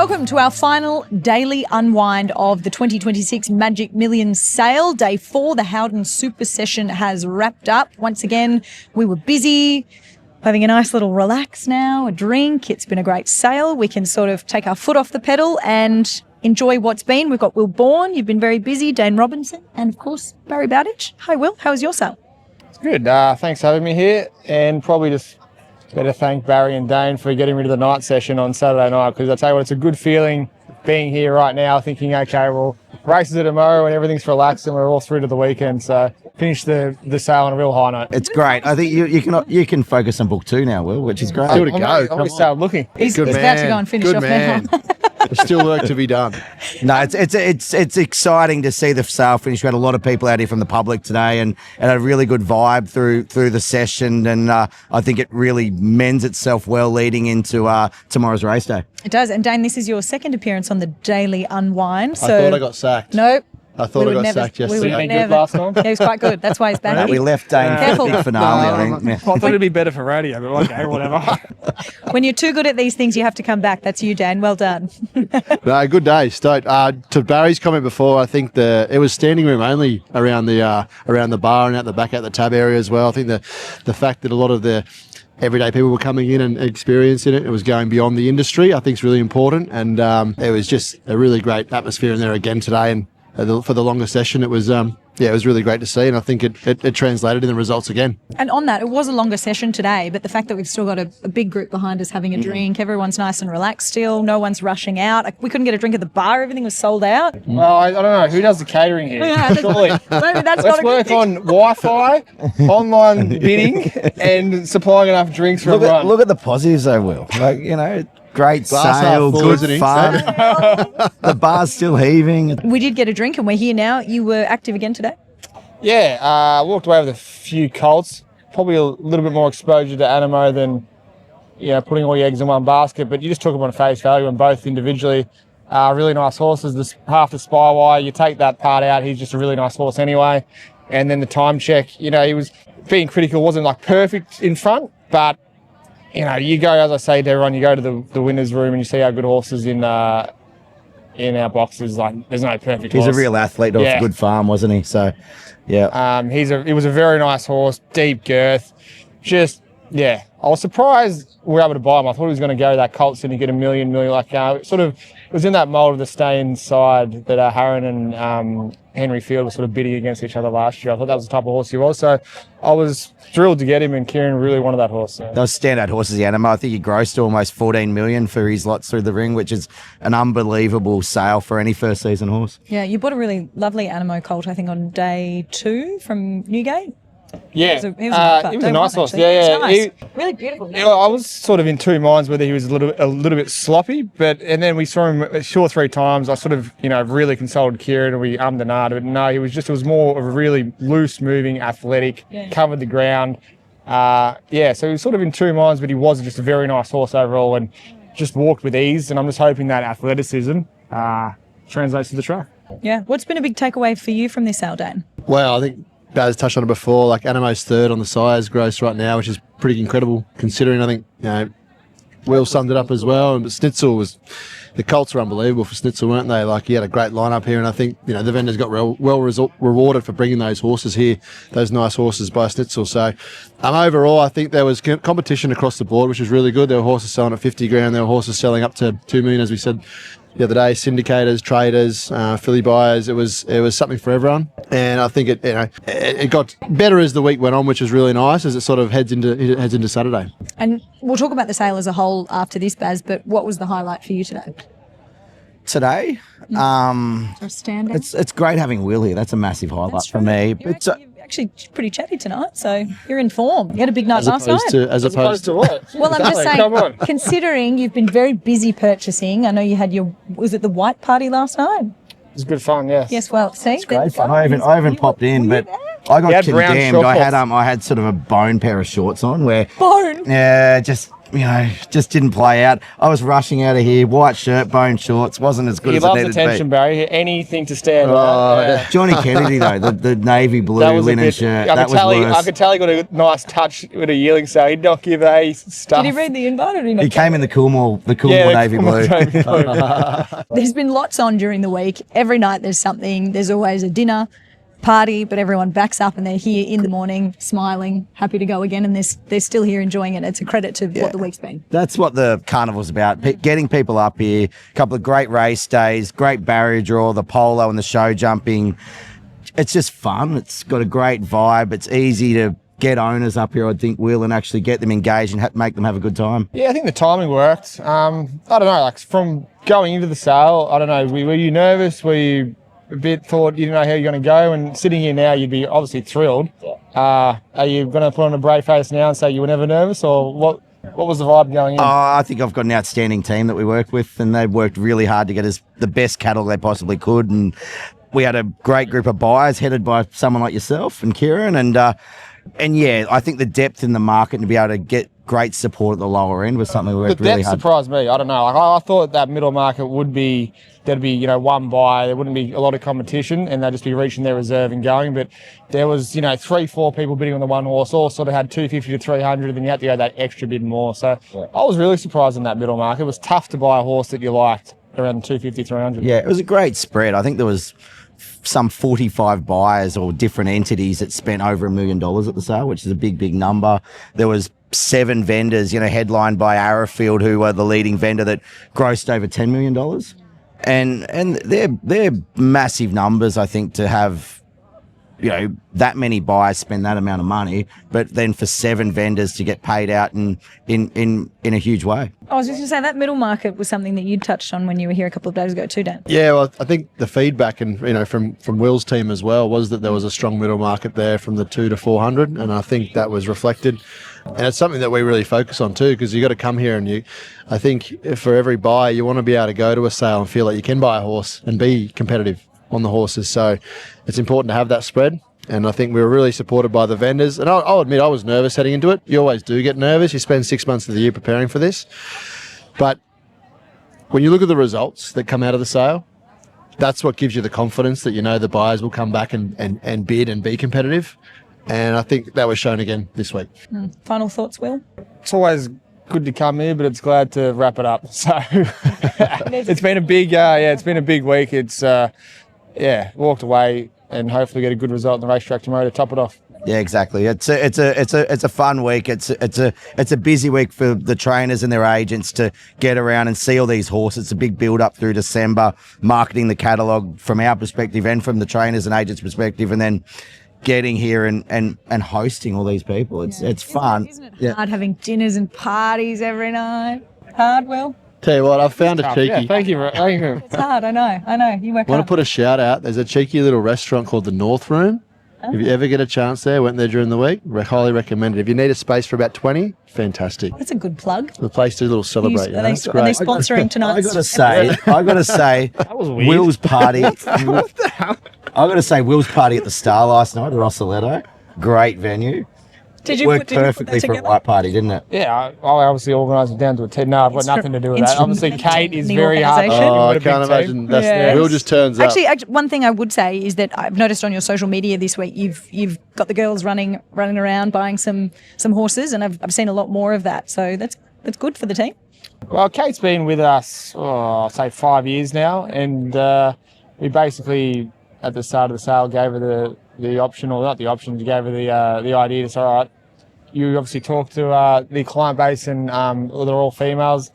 Welcome to our final daily unwind of the 2026 Magic Millions sale. Day 4, the Howden Super Session has wrapped up. Once again, we were busy, having a nice little relax now, a drink. It's been a great sale. We can sort of take our foot off the pedal and enjoy what's been. We've got Will Bourne, you've been very busy, Dane Robinson, and of course, Barry Bowditch. Hi, Will. How was your sale? It's good. Thanks for having me here, and probably just better thank Barry and Dane for getting rid of the night session on Saturday night, because I tell you what, it's a good feeling being here right now thinking, okay, well, races are tomorrow and everything's relaxed and we're all through to the weekend. So finish the sale on a real high note. It's great. I think you can focus on book 2 now, Will, which is great. Still to go. I'll start looking. He's about to go and finish off now. There's still work to be done. No, it's exciting to see the sale finish. We had a lot of people out here from the public today and a really good vibe through the session, and I think it really mends itself well leading into tomorrow's race day. It does. And Dane, this is your second appearance on the Daily Unwind. So I thought I got sacked. Nope. I thought I got sacked yesterday. Been good last time? Yeah, he was quite good. That's why he's back. We left Dane for the big finale, I think. Yeah. I thought it'd be better for radio, but okay, whatever. When you're too good at these things, you have to come back. That's you, Dan. Well done. No, good day. Stoked. To Barry's comment before, I think it was standing room only around the bar and out the back at the tab area as well. I think the fact that a lot of the everyday people were coming in and experiencing it. It was going beyond the industry, I think, is really important. And it was just a really great atmosphere in there again today. And for the longer session, it was it was really great to see, and I think it translated in the results again. And on that, it was a longer session today, but the fact that we've still got a big group behind us having a drink, everyone's nice and relaxed still, no one's rushing out. We couldn't get a drink at the bar, everything was sold out. Well, I don't know. Who does the catering here? Yeah, Surely. maybe that's Let's work on Wi-Fi, online bidding, and supplying enough drinks for everyone. Look at the positives, though, Will. Great Glass sale, half full, good isn't he? fun. The bar's still heaving. We did get a drink and we're here now. You were active again today? Yeah, walked away with a few colts. Probably a little bit more exposure to Animo than putting all your eggs in one basket, but you just took them on face value, and both individually really nice horses. Half the Spywire, you take that part out, he's just a really nice horse anyway. And then the time check, he was being critical, wasn't like perfect in front, but you go, as I say to everyone, you go to the winner's room and you see how good horses in our boxes. Like, there's no perfect horse. He's a real athlete off a good farm, wasn't he? So, yeah. He was a very nice horse, deep girth. I was surprised we were able to buy him. I thought he was going to go that Colts and get $1 million. It was in that mould of the stay inside that Harron and Henry Field were sort of bidding against each other last year. I thought that was the type of horse he was. So I was thrilled to get him, and Kieran really wanted that horse. So. Those standout horses, the Animo. I think he grossed almost $14 million for his lots through the ring, which is an unbelievable sale for any first season horse. Yeah, you bought a really lovely Animo colt, I think, on day 2 from Newgate. Yeah, he was a nice horse. Yeah. Nice. Really beautiful. I was sort of in two minds whether he was a little bit sloppy, and then we saw him 2 or 3 times. I sort of really consulted Kieran and we ummed and ahed, but no, it was more of a really loose moving, athletic, covered the ground. So he was sort of in two minds, but he was just a very nice horse overall and just walked with ease. And I'm just hoping that athleticism translates to the track. Yeah. What's been a big takeaway for you from this sale, Dan? Well, I think Baz touched on it before, like Animo's third on the size gross right now, which is pretty incredible considering. I think, Will summed it up as well. But the Colts were unbelievable for Snitzel, weren't they? Like, he had a great lineup here, and I think, the vendors got rewarded for bringing those horses here, those nice horses by Snitzel. So, overall, I think there was competition across the board, which was really good. There were horses selling at $50,000, there were horses selling up to $2 million, as we said the other day, syndicators, traders, filly buyers. It was something for everyone, and I think it got better as the week went on, which was really nice as it sort of heads into Saturday. And we'll talk about the sale as a whole after this, Baz. But what was the highlight for you today? Today, standout. It's great having Will here. That's a massive highlight for me. You're actually pretty chatty tonight, so you're in form. You had a big night last night. As opposed to what? Well, I'm just saying, considering you've been very busy purchasing, I know you had was it the white party last night? It was good fun, yes. Yes, well, see, it's great fun. I haven't popped in, but I got condemned. I had sort of a bone pair of shorts on where bone. Yeah, just just didn't play out. I was rushing out of here, white shirt, bone shorts, wasn't as good He as it loves needed attention, to be. Barry. Anything to stand Oh, out. Yeah. Johnny Kennedy, though, the navy blue That was a linen bit. shirt, I that could was tell worse. I could tell he got a nice touch with a yearling, so he'd not give a stuff. Did he read the invite or did he not? He came in the Coolmore Yeah, navy blue. navy blue. There's been lots on during the week. Every night there's something. There's always a dinner party, but everyone backs up and they're here in the morning, smiling, happy to go again, and they're still here enjoying it. It's a credit to what the week's been. That's what the carnival's about. Getting people up here. A couple of great race days, great barrier draw, the polo and the show jumping. It's just fun. It's got a great vibe. It's easy to get owners up here, I think, Will, and actually get them engaged and make them have a good time. Yeah, I think the timing worked. I don't know, like from going into the sale, I don't know, were you nervous? Were you a bit thought you didn't know how you're going to go? And sitting here now, you'd be obviously thrilled. Are you going to put on a brave face now and say you were never nervous, or what was the vibe going in? I think I've got an outstanding team that we work with, and they've worked really hard to get us the best cattle they possibly could. And we had a great group of buyers headed by someone like yourself and Kieran. And yeah, I think the depth in the market and to be able to get great support at the lower end was something we worked The really depth hard. surprised me. I don't know. Like I thought that middle market there'd be one buyer. There wouldn't be a lot of competition, and they'd just be reaching their reserve and going. But there was 3-4 people bidding on the one horse. All sort of had 250 to 300, and then you had to go that extra bid more. So I was really surprised in that middle market. It was tough to buy a horse that you liked around 250, 300. Yeah, it was a great spread. I think there was some 45 buyers or different entities that spent over $1 million at the sale, which is a big number. There was 7 vendors, headlined by Arrowfield, who were the leading vendor that grossed over $10 million. And they're massive numbers, I think, to have that many buyers spend that amount of money, but then for 7 vendors to get paid out in a huge way. I was just going to say that middle market was something that you touched on when you were here a couple of days ago too, Dan. Yeah, well, I think the feedback and from Will's team as well was that there was a strong middle market there from the 2 to 400, and I think that was reflected. And it's something that we really focus on too, because you got to come here and I think for every buyer, you want to be able to go to a sale and feel like you can buy a horse and be competitive on the horses. So it's important to have that spread. And I think we were really supported by the vendors. And I'll admit I was nervous heading into it. You always do get nervous. You spend 6 months of the year preparing for this. But when you look at the results that come out of the sale, that's what gives you the confidence that the buyers will come back and bid and be competitive. And I think that was shown again this week. Final thoughts, Will? It's always good to come here, but it's glad to wrap it up. So it's been a big, it's been a big week. It's walked away and hopefully get a good result in the racetrack tomorrow to top it off. Yeah, exactly. It's a fun week. It's a busy week for the trainers and their agents to get around and see all these horses. It's a big build up through December, marketing the catalogue from our perspective and from the trainers and agents' perspective, and then getting here and hosting all these people. It's fun. Isn't it hard having dinners and parties every night? Hard, Will? Tell you what, I've found a cheeky. Yeah, thank you. It's hard, I know. You work I want hard. to put a shout out. There's a cheeky little restaurant called the North Room. If you ever get a chance there, went there during the week, highly recommend it. If you need a space for about 20, fantastic. That's a good plug. The place to a little celebrate. Are they sponsoring tonight? I gotta say, That was weird. Will's party. What the hell? I gotta say, Will's party at the Star last night at Rossoletto. Great venue. Did you Worked put that perfectly for a together? white party, didn't it? Yeah, I obviously organised it down to a 10. No, I've got nothing to do with that. Obviously, Kate is the very hard. organisation. Oh, I with a big can't team. imagine. That's Yes. Will just turns up. Actually, one thing I would say is that I've noticed on your social media this week, you've got the girls running around buying some horses, and I've seen a lot more of that. So that's good for the team. Well, Kate's been with us, I'll say 5 years now, and we basically, at the start of the sale, gave her the option, or not the option, we gave her the idea to say, all right, you obviously talk to the client base and they're all females,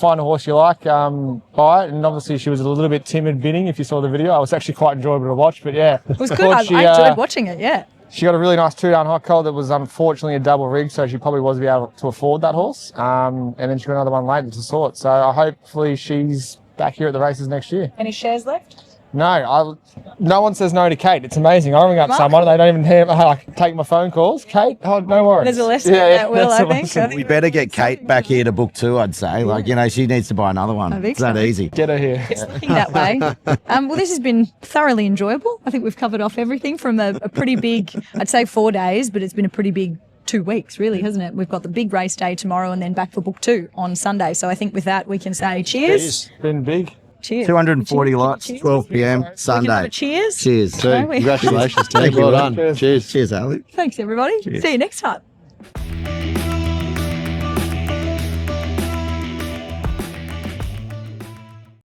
find a horse you like, buy it, and obviously she was a little bit timid bidding, if you saw the video. I was actually quite enjoyable to watch, but yeah. It was good. I enjoyed watching it, yeah. She got a really nice 2-down hot colt that was unfortunately a double rig, so she probably wasn't able to afford that horse. And then she got another one later to sort. So hopefully she's back here at the races next year. Any shares left? No, no one says no to Kate. It's amazing. I ring up Mark? someone and they don't even take my phone calls. Kate, no worries. There's a lesson in that, Will, that's I a think. lesson. We better get Kate back here to book 2, I'd say. She needs to buy another one. I think It's that so. easy. Get her here. It's looking that way. Well, this has been thoroughly enjoyable. I think we've covered off everything from a pretty big, I'd say 4 days, but it's been a pretty big 2 weeks, really, hasn't it? We've got the big race day tomorrow and then back for book 2 on Sunday. So I think with that, we can say cheers. It's been big. Cheers. 240 Cheers. lots, Cheers. 12 p.m. We can have Sunday. a cheers. Cheers. So, Shall we? congratulations, team. Thank you, Well man. done. Cheers. Cheers, Ali. Thanks, everybody. Cheers. See you next time.